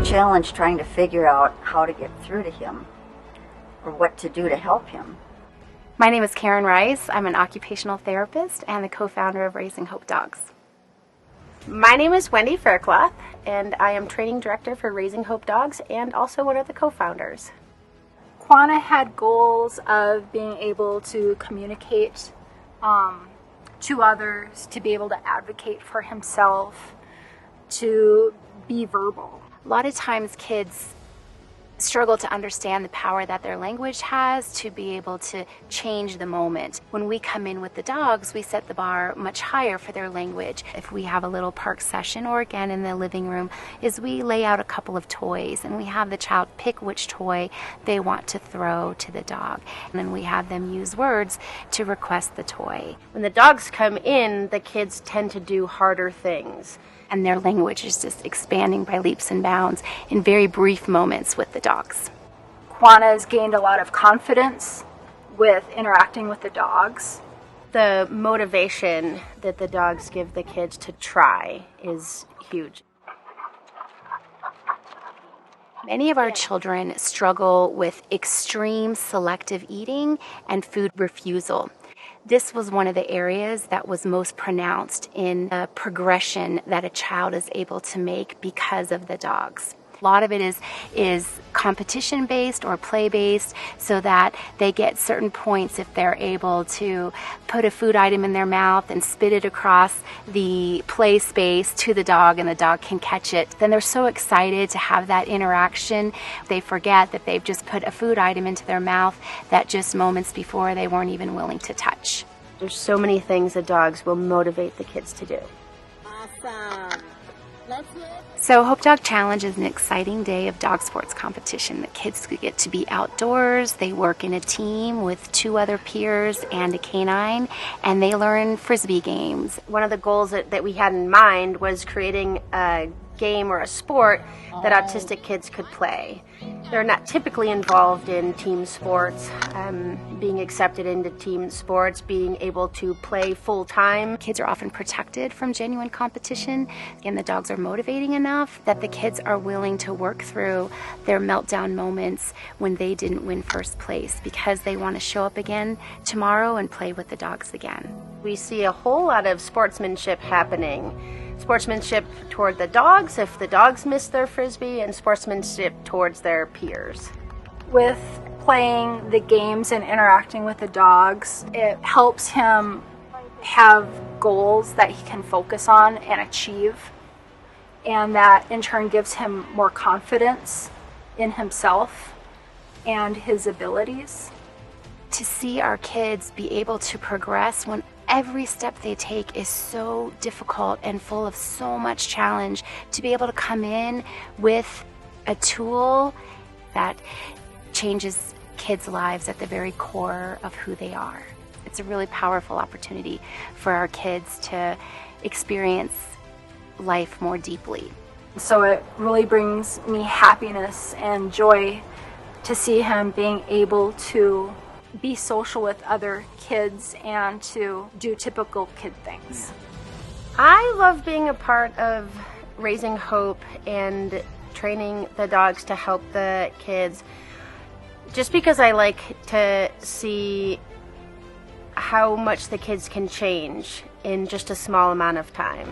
challenge trying to figure out how to get through to him or what to do to help him. My name is Karen Rice. I'm an occupational therapist and the co-founder of Raising Hope Dogs. My name is Wendi Faircloth, and I am training director for Raising Hope Dogs and also one of the co-founders. Quanah had goals of being able to communicate to others, to be able to advocate for himself, to be verbal. A lot of times kids struggle to understand the power that their language has to be able to change the moment. When we come in with the dogs, we set the bar much higher for their language. If we have a little park session, or again in the living room, is we lay out a couple of toys and we have the child pick which toy they want to throw to the dog. And then we have them use words to request the toy. When the dogs come in, the kids tend to do harder things. And their language is just expanding by leaps and bounds in very brief moments with the dogs. Quanah has gained a lot of confidence with interacting with the dogs. The motivation that the dogs give the kids to try is huge. Many of our children struggle with extreme selective eating and food refusal. This was one of the areas that was most pronounced in the progression that a child is able to make because of the dogs. A lot of it is competition-based or play-based, so that they get certain points if they're able to put a food item in their mouth and spit it across the play space to the dog and the dog can catch it. Then they're so excited to have that interaction, they forget that they've just put a food item into their mouth that just moments before they weren't even willing to touch. There's so many things that dogs will motivate the kids to do. Awesome. So Hope Dog Challenge is an exciting day of dog sports competition. The kids get to be outdoors, they work in a team with 2 other peers and a canine, and they learn Frisbee games. One of the goals that we had in mind was creating a game or a sport that autistic kids could play. They're not typically involved in team sports, being accepted into team sports, being able to play full time. Kids are often protected from genuine competition, and the dogs are motivating enough that the kids are willing to work through their meltdown moments when they didn't win first place, because they want to show up again tomorrow and play with the dogs again. We see a whole lot of sportsmanship happening. Sportsmanship toward the dogs if the dogs miss their Frisbee, and sportsmanship towards their peers. With playing the games and interacting with the dogs, it helps him have goals that he can focus on and achieve, and that in turn gives him more confidence in himself and his abilities. To see our kids be able to progress when every step they take is so difficult and full of so much challenge, to be able to come in with a tool that changes kids' lives at the very core of who they are. It's a really powerful opportunity for our kids to experience life more deeply. So it really brings me happiness and joy to see him being able to be social with other kids and to do typical kid things. I love being a part of Raising Hope and training the dogs to help the kids, just because I like to see how much the kids can change in just a small amount of time.